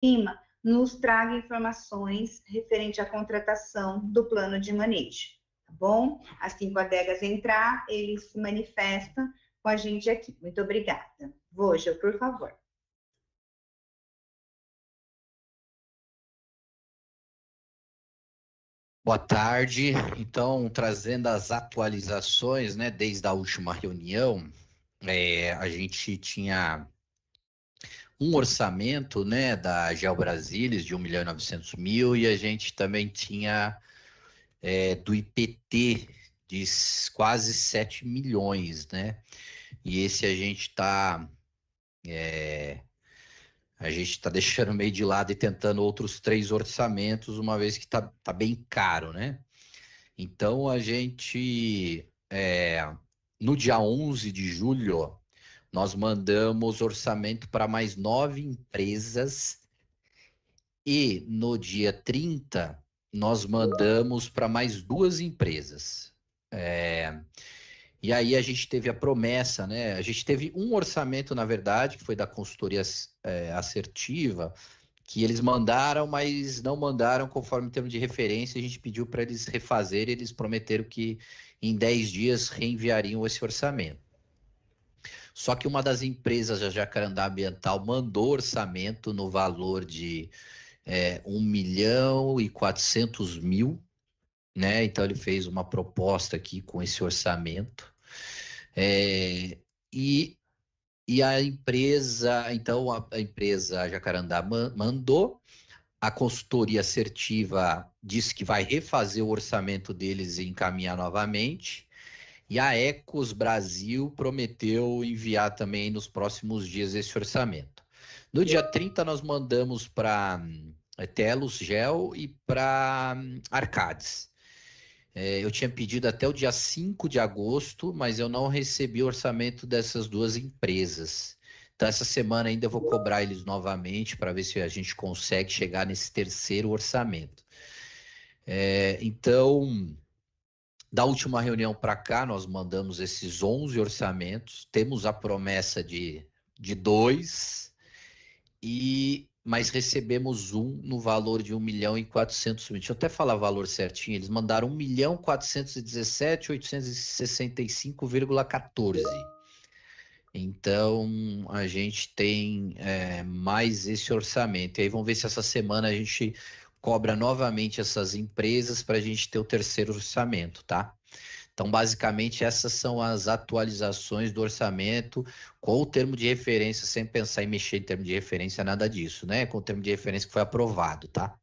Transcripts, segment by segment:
cima, nos traga informações referente à contratação do plano de manejo, tá bom? Assim que o Adegas entrar, ele se manifesta com a gente aqui. Muito obrigada. Voja, por favor. Boa tarde. Então, trazendo as atualizações, né, desde a última reunião, a gente tinha um orçamento, né, da Geo Brasilis de 1.900.000 e a gente também tinha do IPT de quase 7 milhões, né? E esse a gente está deixando meio de lado e tentando outros 3 orçamentos, uma vez que tá bem caro, né? Então, no dia 11 de julho, nós mandamos orçamento para mais 9 empresas e no dia 30, nós mandamos para mais 2 empresas. E aí a gente teve a promessa, né? A gente teve um orçamento, na verdade, que foi da consultoria assertiva, que eles mandaram, mas não mandaram conforme o termo de referência. A gente pediu para eles refazerem, eles prometeram que em 10 dias reenviariam esse orçamento. Só que uma das empresas da Jacarandá Ambiental mandou orçamento no valor de 1.400.000, né? Então ele fez uma proposta aqui com esse orçamento. É, e a empresa, então a empresa Jacarandá mandou, a consultoria assertiva disse que vai refazer o orçamento deles e encaminhar novamente, e a Ecos Brasil prometeu enviar também nos próximos dias esse orçamento. No dia 30 nós mandamos para Telos Gel e para Arcades. Eu tinha pedido até o dia 5 de agosto, mas eu não recebi o orçamento dessas 2 empresas. Então, essa semana ainda eu vou cobrar eles novamente para ver se a gente consegue chegar nesse terceiro orçamento. Então, da última reunião para cá, nós mandamos esses 11 orçamentos, temos a promessa de 2, mas recebemos um no valor de 1.400.000. Deixa eu até falar o valor certinho. Eles mandaram 1.417.865,14. Então, a gente tem mais esse orçamento. E aí vamos ver se essa semana a gente cobra novamente essas empresas para a gente ter o terceiro orçamento, tá? Então, basicamente, essas são as atualizações do orçamento com o termo de referência, sem pensar em mexer em termo de referência, nada disso, né? Com o termo de referência que foi aprovado, tá?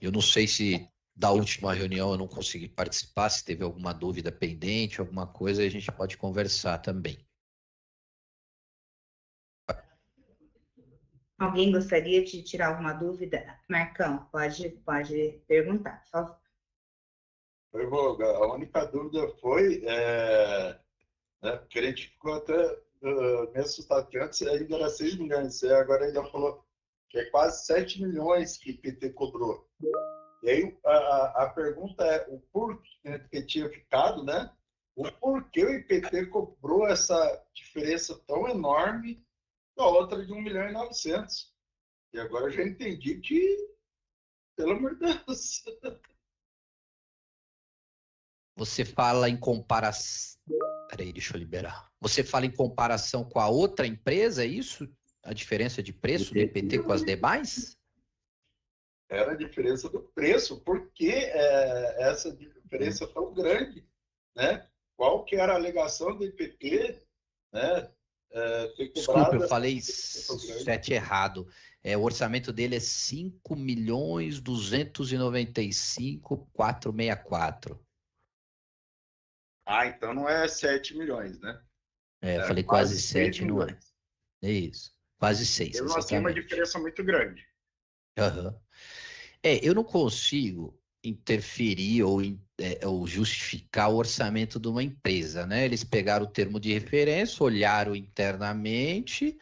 Eu não sei se da última reunião eu não consegui participar, se teve alguma dúvida pendente, alguma coisa, a gente pode conversar também. Alguém gostaria de tirar alguma dúvida? Marcão, pode perguntar, por favor. Oi, Volga. A única dúvida foi, porque a gente ficou até meio assustado, porque antes ainda era 6 milhões, e agora ainda falou que é quase 7 milhões que o PT cobrou. E aí a pergunta é o porquê que tinha ficado, né? O porquê o IPT cobrou essa diferença tão enorme da outra de 1.900.000. E agora eu já entendi que, pelo amor de Deus. Você fala em comparação. Peraí, deixa eu liberar. Você fala em comparação com a outra empresa, é isso? A diferença de preço do IPT com as demais? Era a diferença do preço. Por que essa diferença tão grande? Né? Qual que era a alegação do IPT? Né? Desculpa, eu falei 7 errado. O orçamento dele é 5.295.464. Então não é 7 milhões, né? Falei quase 7, não é? É isso. Quase 6, exatamente. Nós temos uma diferença muito grande. Uhum. Eu não consigo interferir ou justificar o orçamento de uma empresa, né? Eles pegaram o termo de referência, olharam internamente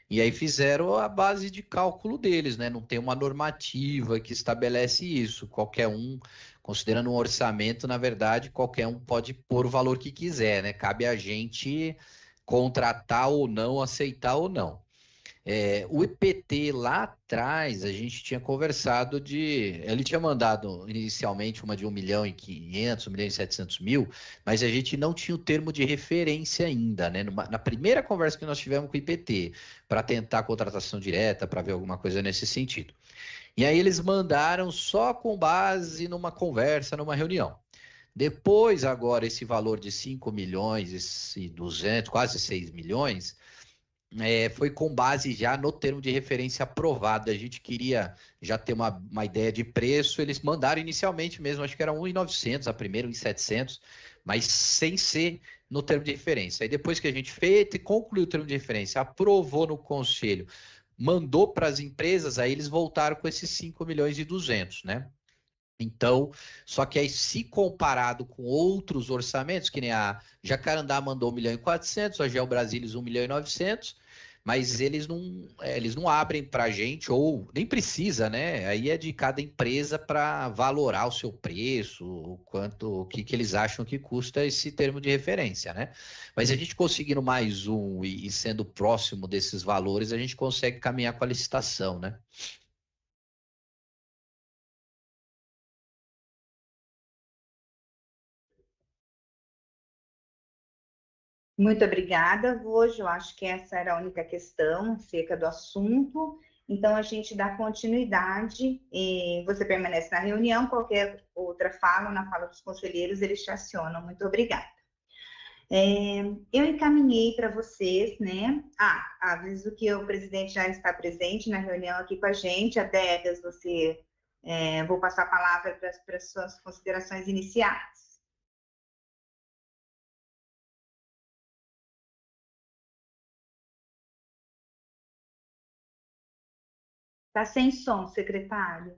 e aí fizeram a base de cálculo deles, né? Não tem uma normativa que estabelece isso. Qualquer um, considerando um orçamento, na verdade, qualquer um pode pôr o valor que quiser, né? Cabe a gente contratar ou não, aceitar ou não. O IPT lá atrás, a gente tinha conversado ele tinha mandado inicialmente uma de 1.500.000, 1.700.000, mas a gente não tinha o termo de referência ainda, né? Na primeira conversa que nós tivemos com o IPT, para tentar contratação direta, para ver alguma coisa nesse sentido. E aí eles mandaram só com base numa conversa, numa reunião. Depois, agora, esse valor de 5 milhões e 200, quase 6 milhões, foi com base já no termo de referência aprovado. A gente queria já ter uma ideia de preço. Eles mandaram inicialmente mesmo, acho que era 1.900 a primeira, 1.700, mas sem ser no termo de referência. Aí depois que a gente fez e concluiu o termo de referência, aprovou no conselho, mandou para as empresas, aí eles voltaram com esses 5 milhões e 200, né? Então, só que aí se comparado com outros orçamentos, que nem a Jacarandá mandou 1.400.000, a Geo Brasilis 1.900.000, mas eles não abrem para a gente, ou nem precisa, né? Aí é de cada empresa para valorar o seu preço, o que eles acham que custa esse termo de referência, né? Mas a gente conseguindo mais um e sendo próximo desses valores, a gente consegue caminhar com a licitação, né? Muito obrigada, hoje eu acho que essa era a única questão acerca do assunto, então a gente dá continuidade e você permanece na reunião, qualquer outra fala, na fala dos conselheiros, eles te acionam. Muito obrigada. Eu encaminhei para vocês, né? Aviso que o presidente já está presente na reunião aqui com a gente. Adegas, vou passar a palavra para as suas considerações iniciais. Está sem som, secretário.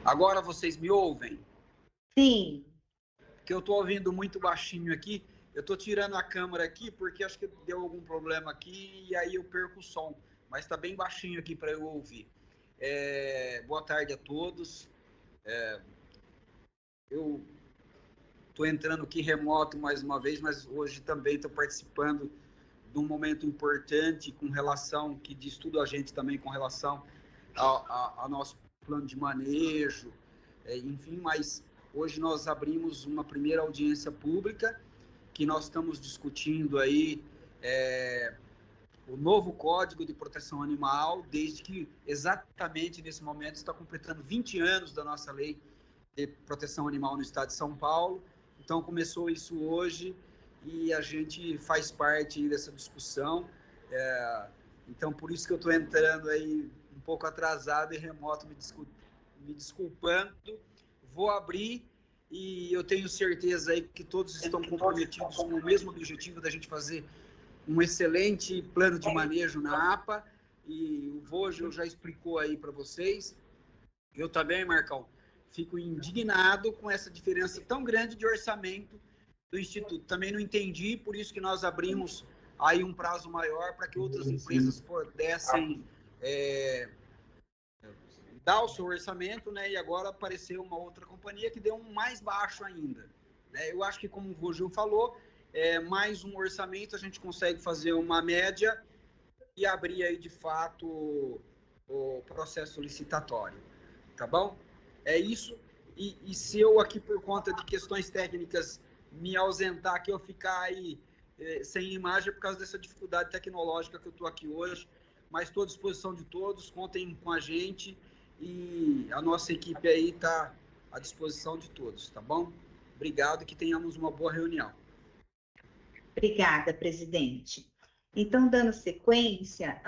Agora vocês me ouvem? Sim. Porque eu estou ouvindo muito baixinho aqui. Eu estou tirando a câmera aqui porque acho que deu algum problema aqui e aí eu perco o som. Mas está bem baixinho aqui para eu ouvir. Boa tarde a todos. Eu estou entrando aqui remoto mais uma vez, mas hoje também estou participando de um momento importante com relação, que diz tudo a gente também com relação ao nosso plano de manejo, enfim, mas hoje nós abrimos uma primeira audiência pública que nós estamos discutindo aí o novo Código de Proteção Animal, desde que exatamente nesse momento está completando 20 anos da nossa lei de proteção animal no estado de São Paulo. Então começou isso hoje e a gente faz parte dessa discussão. Então por isso que eu estou entrando aí um pouco atrasado e remoto, me desculpando. Vou abrir e eu tenho certeza aí que todos estão comprometidos com o mesmo objetivo da gente fazer um excelente plano de manejo na APA, e o Vogel já explicou aí para vocês. Eu também, Marcão, fico indignado com essa diferença tão grande de orçamento do Instituto. Também não entendi, por isso que nós abrimos aí um prazo maior para que outras empresas pudessem dar o seu orçamento, né? E agora apareceu uma outra companhia que deu um mais baixo ainda, né? Eu acho que, como o Vogel falou, mais um orçamento a gente consegue fazer uma média e abrir aí de fato o processo licitatório, tá bom? É isso. E se eu aqui por conta de questões técnicas me ausentar, que eu ficar aí sem imagem, é por causa dessa dificuldade tecnológica que eu estou aqui hoje, mas estou à disposição de todos, contem com a gente e a nossa equipe aí está à disposição de todos, tá bom? Obrigado e que tenhamos uma boa reunião. Obrigada, presidente. Então, dando sequência,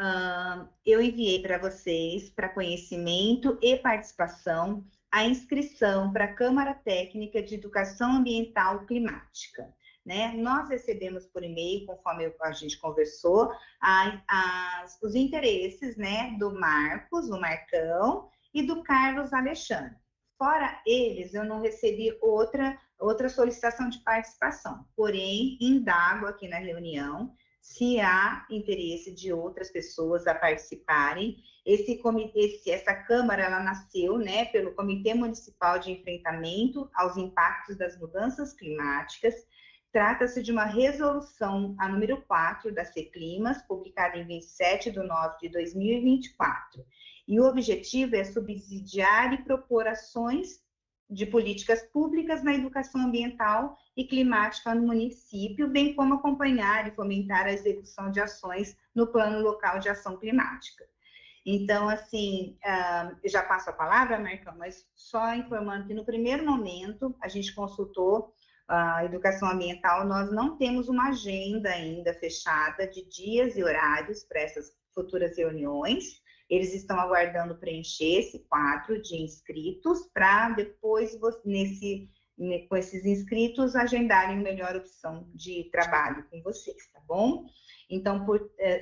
eu enviei para vocês, para conhecimento e participação, a inscrição para a Câmara Técnica de Educação Ambiental Climática, né? Nós recebemos por e-mail, conforme a gente conversou, os interesses, né, do Marcos, o Marcão, e do Carlos Alexandre. Fora eles, eu não recebi outra solicitação de participação. Porém, indago aqui na reunião se há interesse de outras pessoas a participarem. Essa Câmara, ela nasceu, né, pelo Comitê Municipal de Enfrentamento aos Impactos das Mudanças Climáticas. Trata-se de uma resolução, a número 4 da CECLIMAS, publicada em 27 de nove de 2024. E o objetivo é subsidiar e propor ações de políticas públicas na educação ambiental e climática no município, bem como acompanhar e fomentar a execução de ações no Plano Local de Ação Climática. Então, assim, eu já passo a palavra, Marcão, mas só informando que no primeiro momento a gente consultou a educação ambiental, nós não temos uma agenda ainda fechada de dias e horários para essas futuras reuniões. Eles estão aguardando preencher esse quadro de inscritos para depois, com esses inscritos, agendarem a melhor opção de trabalho com vocês, tá bom? Então,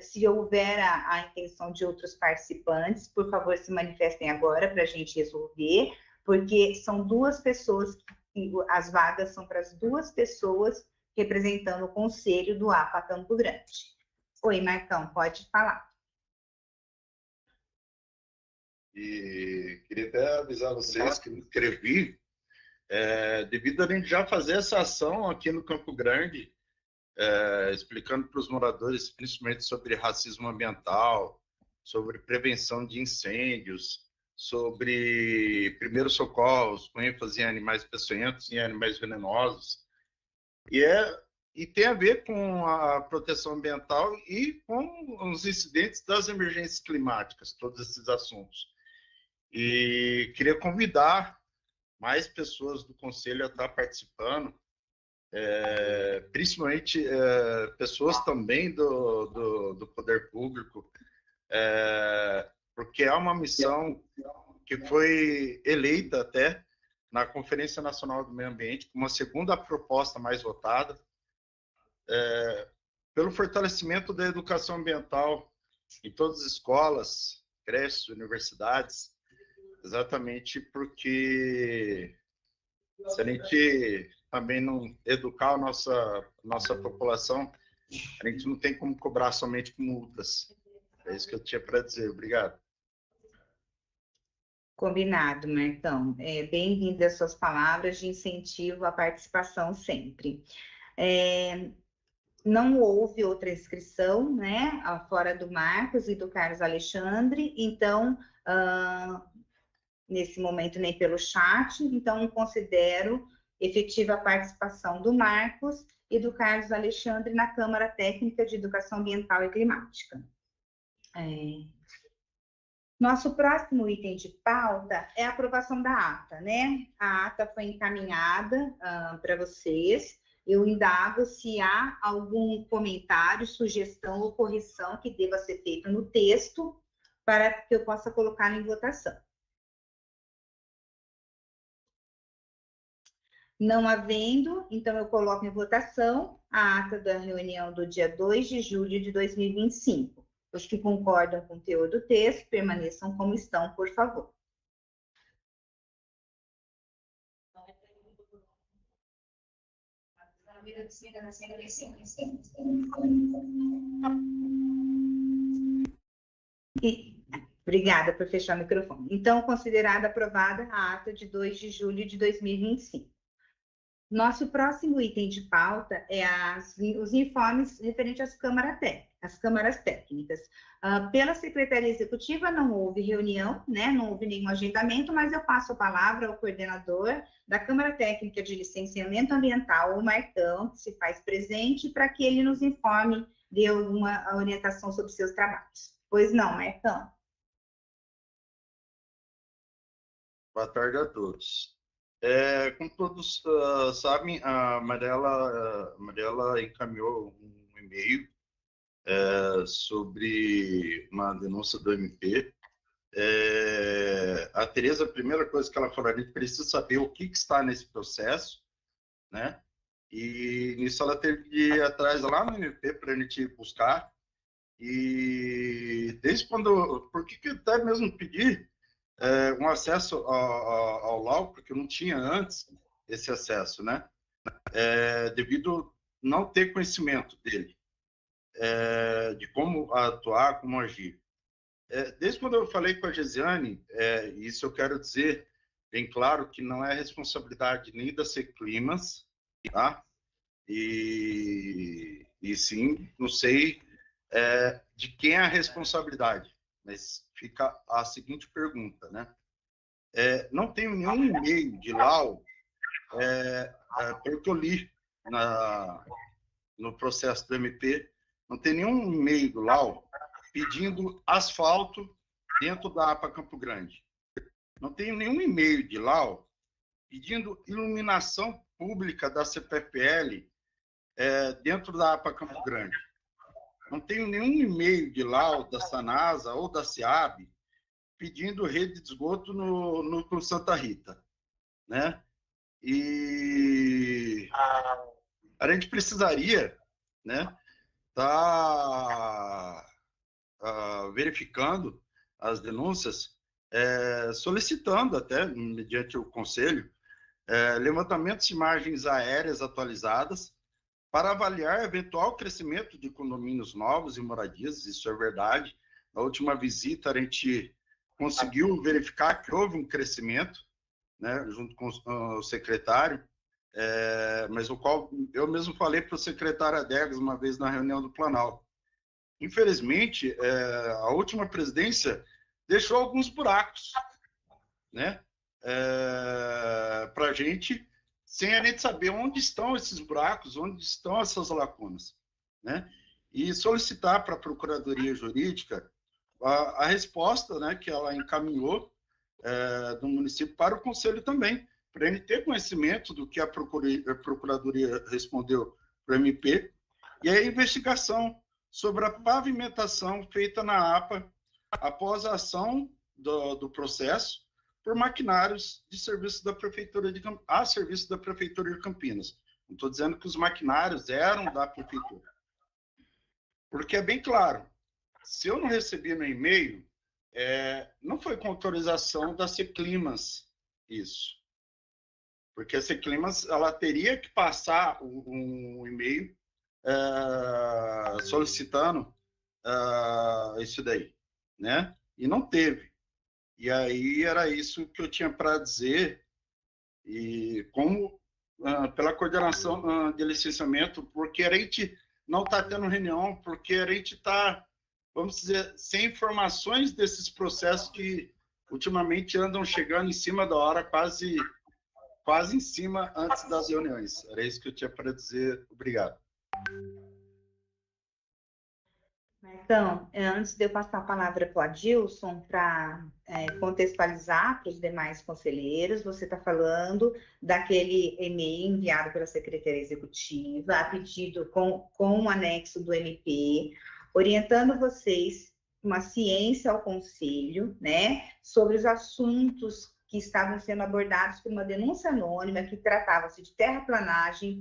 se houver a intenção de outros participantes, por favor, se manifestem agora para a gente resolver, porque são duas pessoas, as vagas são para as duas pessoas representando o Conselho do APA Campo Grande. Oi, Marcão, pode falar. E queria até avisar vocês que me inscrevi, devido a gente já fazer essa ação aqui no Campo Grande, explicando para os moradores, principalmente sobre racismo ambiental, sobre prevenção de incêndios, sobre primeiros socorros, com ênfase em animais peçonhentos e animais venenosos. E tem a ver com a proteção ambiental e com os incidentes das emergências climáticas, todos esses assuntos. E queria convidar mais pessoas do Conselho a estar participando, principalmente pessoas também do poder público, porque é uma missão que foi eleita até na Conferência Nacional do Meio Ambiente como a segunda proposta mais votada, pelo fortalecimento da educação ambiental em todas as escolas, creches, universidades, exatamente porque se a gente também não educar a nossa população, a gente não tem como cobrar somente com multas. É isso que eu tinha para dizer. Obrigado. Combinado, Marcão. Bem-vindo às suas palavras de incentivo à participação sempre. Não houve outra inscrição, né, fora do Marcos e do Carlos Alexandre, então, nesse momento, nem pelo chat, então, considero efetiva a participação do Marcos e do Carlos Alexandre na Câmara Técnica de Educação Ambiental e Climática. Nosso próximo item de pauta é a aprovação da ata, né? A ata foi encaminhada para vocês. Eu indago se há algum comentário, sugestão ou correção que deva ser feito no texto para que eu possa colocar em votação. Não havendo, então eu coloco em votação a ata da reunião do dia 2 de julho de 2025. Os que concordam com o teor do texto, permaneçam como estão, por favor. Obrigada por fechar o microfone. Então, considerada aprovada a ata de 2 de julho de 2025. Nosso próximo item de pauta é os informes referentes às câmaras técnicas. Pela Secretaria Executiva não houve reunião, né? Não houve nenhum agendamento, mas eu passo a palavra ao coordenador da Câmara Técnica de Licenciamento Ambiental, o Marcão, que se faz presente, para que ele nos informe, dê alguma orientação sobre seus trabalhos. Pois não, Marcão? Boa tarde a todos. Como todos sabem, a Mariela encaminhou um e-mail sobre uma denúncia do MP. A Tereza, a primeira coisa que ela falou, a gente precisa saber o que está nesse processo, né? E nisso ela teve que ir atrás lá no MP para a gente buscar. E desde quando... Por que até mesmo pedir um acesso ao laudo, porque não tinha antes esse acesso, né? Devido não ter conhecimento dele. de como atuar, como agir. Desde quando eu falei com a Gesiane, isso eu quero dizer bem claro que não é responsabilidade nem da Seclimas, tá? E sim, não sei de quem é a responsabilidade, mas fica a seguinte pergunta, né? Não tenho nenhum e-mail de Lau, pelo que eu li no processo do MP, não tem nenhum e-mail do Lau pedindo asfalto dentro da APA Campo Grande. Não tenho nenhum e-mail de Lau pedindo iluminação pública da CPFL dentro da APA Campo Grande. Não tenho nenhum e-mail de Lau, da Sanasa ou da SEAB pedindo rede de esgoto no Santa Rita, né? E a gente precisaria, né, tá verificando as denúncias, solicitando até, mediante o conselho, levantamentos de imagens aéreas atualizadas para avaliar eventual crescimento de condomínios novos e moradias, isso é verdade. Na última visita, a gente conseguiu verificar que houve um crescimento, né, junto com o secretário, mas o qual eu mesmo falei para o secretário Adegas uma vez na reunião do Planalto. Infelizmente, a última presidência deixou alguns buracos, né, para a gente, sem a gente saber onde estão esses buracos, onde estão essas lacunas, né? E solicitar para a Procuradoria Jurídica a resposta, né, que ela encaminhou do município para o Conselho também, para ele ter conhecimento do que a Procuradoria respondeu para o MP, e a investigação sobre a pavimentação feita na APA após a ação do processo por maquinários de serviço da Prefeitura a serviço da Prefeitura de Campinas. Não estou dizendo que os maquinários eram da Prefeitura. Porque é bem claro, se eu não recebi no e-mail, não foi com autorização da Seclimas isso. Porque a Seclimas, ela teria que passar um e-mail solicitando isso daí, né? E não teve. E aí era isso que eu tinha para dizer, e como pela coordenação de licenciamento, porque a gente não está tendo reunião, porque a gente está, vamos dizer, sem informações desses processos que ultimamente andam chegando em cima da hora, quase em cima antes das reuniões. Era isso que eu tinha para dizer. Obrigado. Então, antes de eu passar a palavra para o Adilson, para contextualizar para os demais conselheiros, você está falando daquele e-mail enviado pela Secretaria Executiva, a pedido com o anexo do MP, orientando vocês uma ciência ao Conselho, né, sobre os assuntos que estavam sendo abordados por uma denúncia anônima que tratava-se de terraplanagem,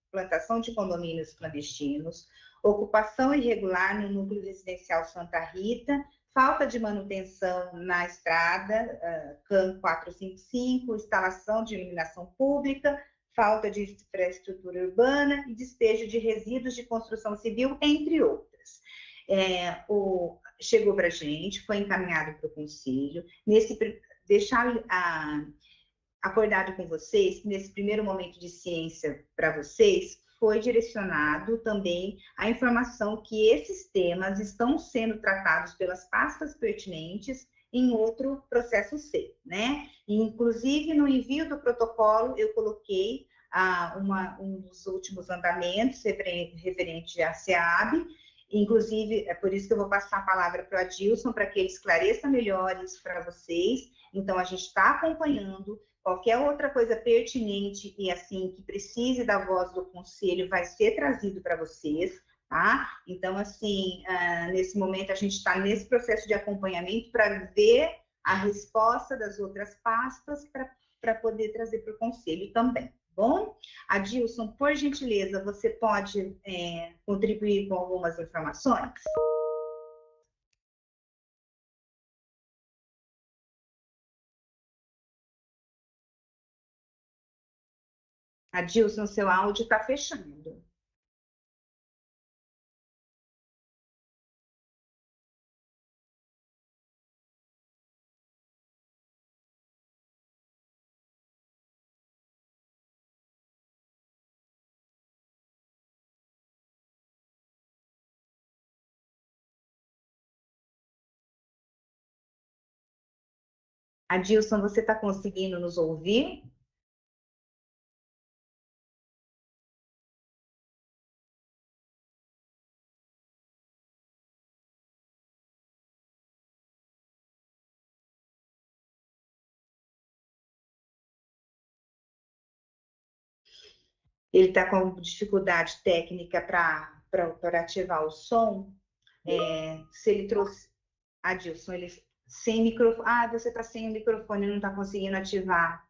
implantação de condomínios clandestinos, ocupação irregular no núcleo residencial Santa Rita, falta de manutenção na estrada, CAN 455, instalação de iluminação pública, falta de infraestrutura urbana e despejo de resíduos de construção civil, entre outras. Chegou para a gente, foi encaminhado para o Conselho, deixar acordado com vocês, nesse primeiro momento de ciência para vocês, foi direcionado também a informação que esses temas estão sendo tratados pelas pastas pertinentes em outro processo C, né? E, inclusive, no envio do protocolo, eu coloquei um dos últimos andamentos referente à SEAB, inclusive, é por isso que eu vou passar a palavra para o Adilson, para que ele esclareça melhor isso para vocês. Então, a gente está acompanhando. Qualquer outra coisa pertinente e assim que precise da voz do conselho vai ser trazido para vocês, tá? Então, assim, nesse momento a gente está nesse processo de acompanhamento para ver a resposta das outras pastas para poder trazer para o conselho também. Bom, Adilson, por gentileza, você pode contribuir com algumas informações? Adilson, seu áudio está fechando. Adilson, você está conseguindo nos ouvir? Ele está com dificuldade técnica para ativar o som. Se ele trouxe. Adilson, ele sem microfone. Ah, você está sem o microfone, não está conseguindo ativar.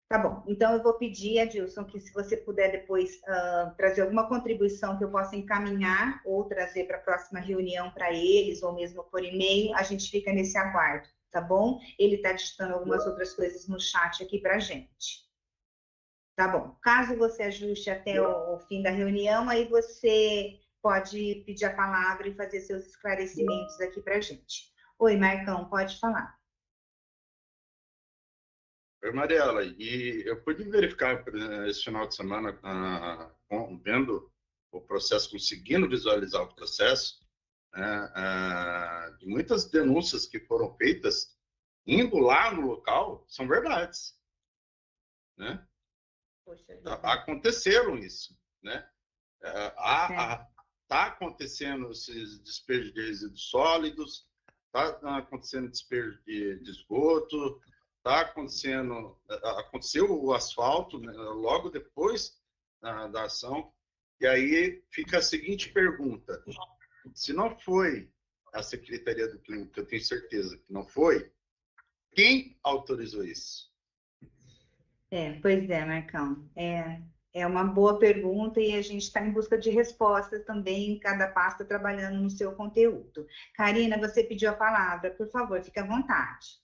Tá bom. Então, eu vou pedir, Adilson, que se você puder depois trazer alguma contribuição que eu possa encaminhar ou trazer para a próxima reunião para eles, ou mesmo por e-mail, a gente fica nesse aguardo, tá bom? Ele está digitando algumas outras coisas no chat aqui para a gente. Tá bom. Caso você ajuste até o fim da reunião, aí você pode pedir a palavra e fazer seus esclarecimentos aqui para a gente. Oi, Marcão, pode falar. Oi, Mariela, e eu pude verificar esse final de semana, vendo o processo, conseguindo visualizar o processo, de muitas denúncias que foram feitas, indo lá no local, são verdades, né? Poxa, Aconteceram isso, né? Tá acontecendo esses despejos de resíduos sólidos, tá acontecendo despejo de esgoto, aconteceu o asfalto, né, logo depois da ação, e aí fica a seguinte pergunta: se não foi a Secretaria do Clima, que eu tenho certeza que não foi, quem autorizou isso? Pois é, Marcão. É uma boa pergunta e a gente está em busca de respostas também, cada pasta trabalhando no seu conteúdo. Karina, você pediu a palavra, por favor, fique à vontade.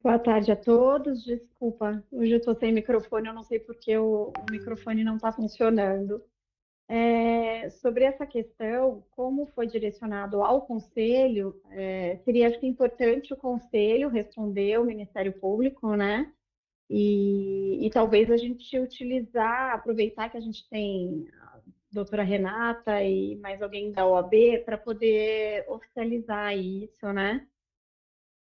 Boa tarde a todos. Desculpa, hoje eu estou sem microfone, eu não sei porque o microfone não está funcionando. Sobre essa questão, como foi direcionado ao Conselho, seria acho que importante o Conselho responder ao Ministério Público, né? E talvez a gente aproveitar que a gente tem a doutora Renata e mais alguém da OAB para poder oficializar isso, né?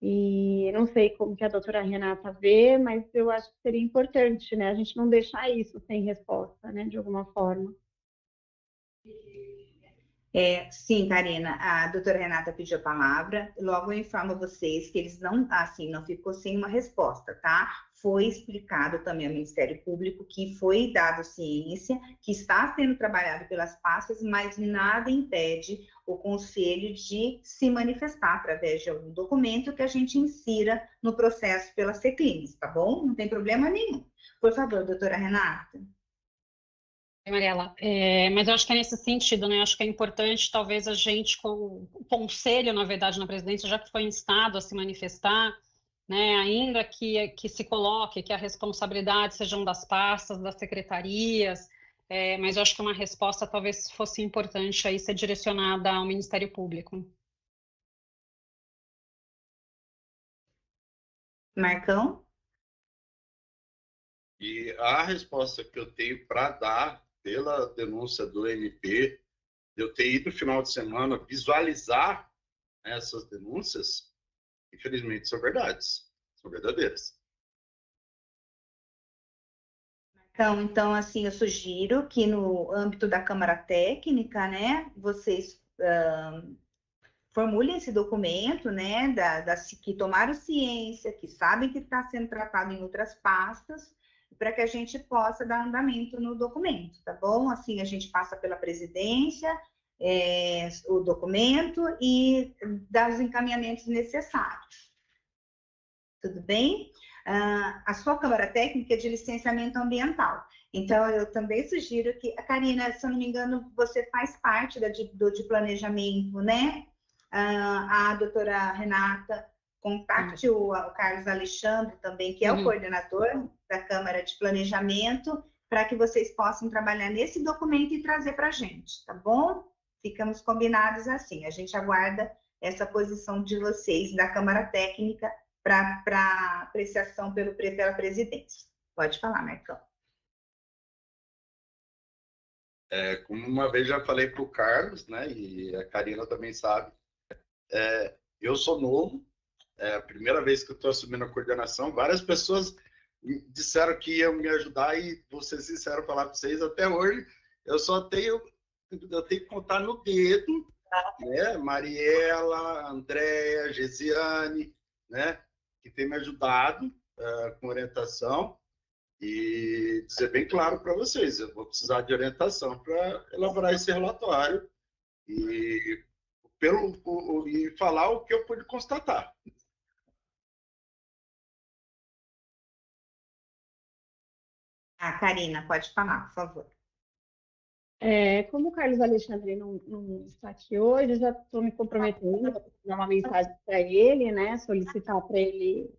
E não sei como que a doutora Renata vê, mas eu acho que seria importante, né? A gente não deixar isso sem resposta, né? De alguma forma. Sim, Karina, a doutora Renata pediu a palavra, logo eu informo a vocês que eles não ficou sem uma resposta, tá? Foi explicado também ao Ministério Público que foi dado ciência, que está sendo trabalhado pelas pastas, mas nada impede o Conselho de se manifestar através de algum documento que a gente insira no processo pela Seclimes, tá bom? Não tem problema nenhum. Por favor, doutora Renata. Mariela, mas eu acho que é nesse sentido, né? Acho que é importante, talvez, a gente, com o conselho, na verdade, na presidência, já que foi instado a se manifestar, né? Ainda que se coloque que a responsabilidade sejam das pastas, das secretarias, mas eu acho que uma resposta talvez fosse importante aí ser direcionada ao Ministério Público. Marcão? E a resposta que eu tenho para dar pela denúncia do MP, eu ter ido no final de semana visualizar essas denúncias, infelizmente são verdades, são verdadeiras. Então, assim, eu sugiro que no âmbito da Câmara Técnica, né, vocês formulem esse documento, né, que tomaram ciência, que sabem que está sendo tratado em outras pastas, para que a gente possa dar andamento no documento, tá bom? Assim, a gente passa pela presidência, o documento e dá os encaminhamentos necessários. Tudo bem? A sua Câmara Técnica é de licenciamento ambiental. Então, eu também sugiro que, a Karina, se eu não me engano, você faz parte de planejamento, né? A doutora Renata, contacte o Carlos Alexandre também, que é o coordenador da Câmara de Planejamento, para que vocês possam trabalhar nesse documento e trazer para a gente, tá bom? Ficamos combinados assim. A gente aguarda essa posição de vocês da Câmara Técnica para apreciação pela presidência. Pode falar, Marcão. Como uma vez já falei para o Carlos, né, e a Karina também sabe, eu sou novo, É a primeira vez que eu estou assumindo a coordenação. Várias pessoas disseram que iam me ajudar e, vou ser sincero, falar para vocês, até hoje eu tenho que contar no dedo, né? Mariela, Andréia, Gesiane, né? Que tem me ajudado com orientação. E dizer bem claro para vocês, eu vou precisar de orientação para elaborar esse relatório e, e falar o que eu pude constatar. Karina, pode falar, por favor. Como o Carlos Alexandre não está aqui hoje, eu já estou me comprometendo a dar uma mensagem para ele, né? Solicitar para ele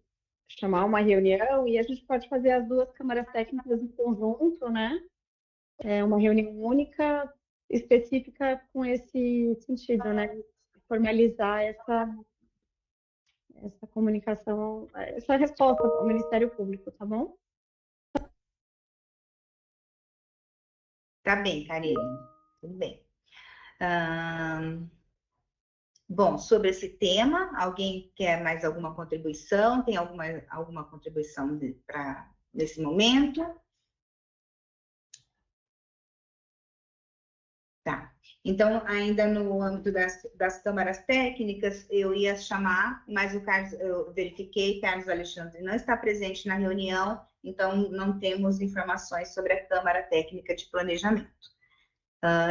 chamar uma reunião e a gente pode fazer as duas câmaras técnicas em conjunto, né? Uma reunião única, específica com esse sentido, né? Formalizar essa comunicação, essa resposta para o Ministério Público, tá bom? Tá bem, Karine, tudo bem. Bom, sobre esse tema, alguém quer mais alguma contribuição? Tem alguma contribuição nesse momento? Tá. Então, ainda no âmbito das câmaras técnicas, eu ia chamar, mas o Carlos, eu verifiquei, Carlos Alexandre não está presente na reunião, então não temos informações sobre a Câmara Técnica de Planejamento.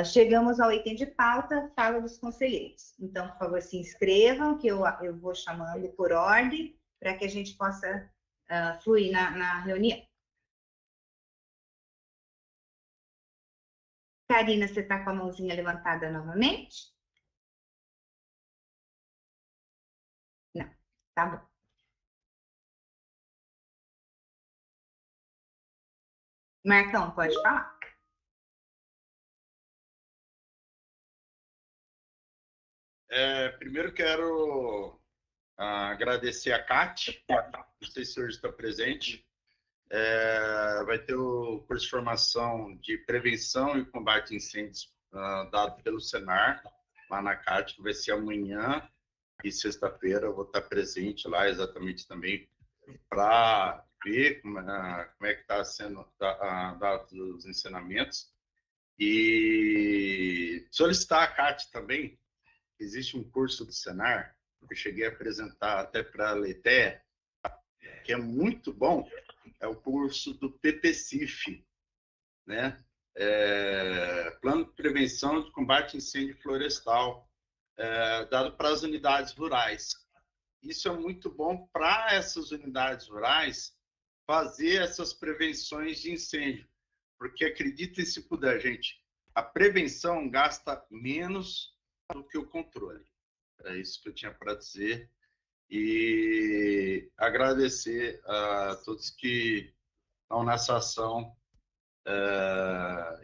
Chegamos ao item de pauta, fala dos conselheiros. Então, por favor, se inscrevam, que eu vou chamando por ordem, para que a gente possa fluir na reunião. Karina, você está com a mãozinha levantada novamente? Não, tá bom. Marcão, pode falar. Primeiro quero agradecer a Cate, não sei se hoje está presente. Vai ter o curso de formação de prevenção e combate a incêndios dado pelo Senar, lá na CAT, que vai ser amanhã e sexta-feira. Eu vou estar presente lá exatamente também para ver como é que está sendo dados os ensinamentos. E solicitar a CAT também. Existe um curso do Senar, que eu cheguei a apresentar até para a Letéia, que é muito bom, é o curso do PPCIF, né? Plano de Prevenção de Combate a Incêndio Florestal, dado para as unidades rurais. Isso é muito bom para essas unidades rurais fazer essas prevenções de incêndio, porque acreditem se puder, gente, a prevenção gasta menos do que o controle. É isso que eu tinha para dizer. E agradecer a todos que estão nessa ação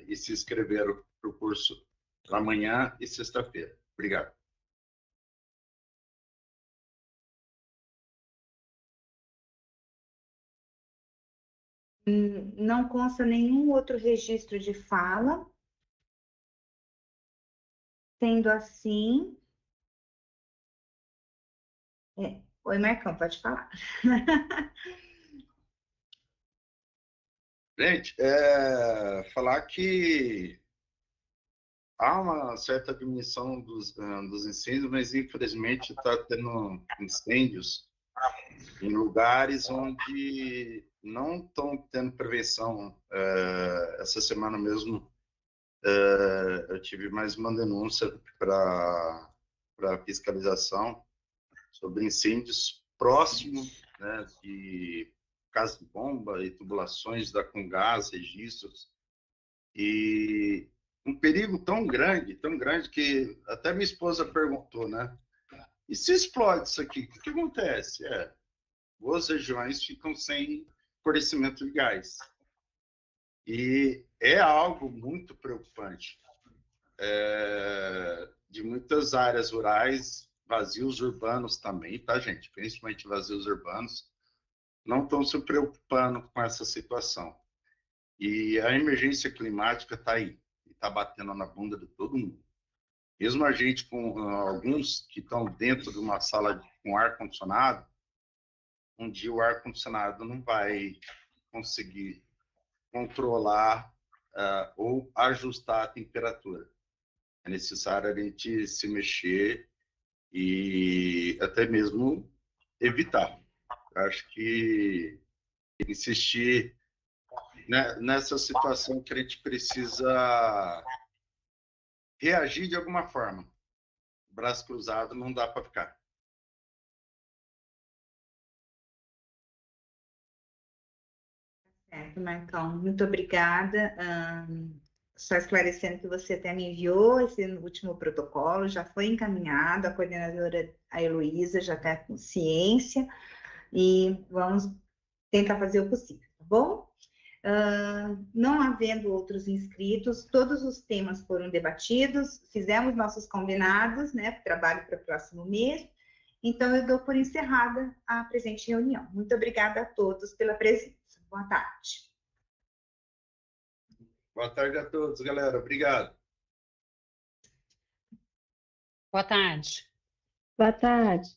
e se inscreveram para o curso para amanhã e sexta-feira. Obrigado. Não consta nenhum outro registro de fala. Sendo assim... Oi, Marcão, pode falar. Gente, falar que há uma certa diminuição dos incêndios, mas infelizmente está tendo incêndios em lugares onde não estão tendo prevenção. Essa semana mesmo eu tive mais uma denúncia para fiscalização sobre incêndios próximos, né, de casas de bomba e tubulações da Comgás, registros, e um perigo tão grande que até minha esposa perguntou, né? E se explode isso aqui, o que acontece? Boas regiões ficam sem fornecimento de gás. E é algo muito preocupante. De muitas áreas rurais, vazios urbanos também, tá, gente? Principalmente vazios urbanos, não estão se preocupando com essa situação. E a emergência climática está aí, está batendo na bunda de todo mundo. Mesmo a gente com alguns que estão dentro de uma sala com ar-condicionado, onde o ar-condicionado não vai conseguir controlar ou ajustar a temperatura. É necessário a gente se mexer e até mesmo evitar. Acho que insistir, né, nessa situação que a gente precisa reagir de alguma forma. Braço cruzado não dá para ficar. Certo, Marcão, muito obrigada. Só esclarecendo que você até me enviou esse último protocolo, já foi encaminhado, a coordenadora, a Heloísa, já está com ciência, e vamos tentar fazer o possível, tá bom? Não havendo outros inscritos, todos os temas foram debatidos, fizemos nossos combinados, né, trabalho para o próximo mês, então eu dou por encerrada a presente reunião. Muito obrigada a todos pela presença. Boa tarde. Boa tarde a todos, galera. Obrigado. Boa tarde. Boa tarde.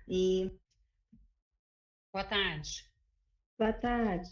E Boa tarde. Boa tarde.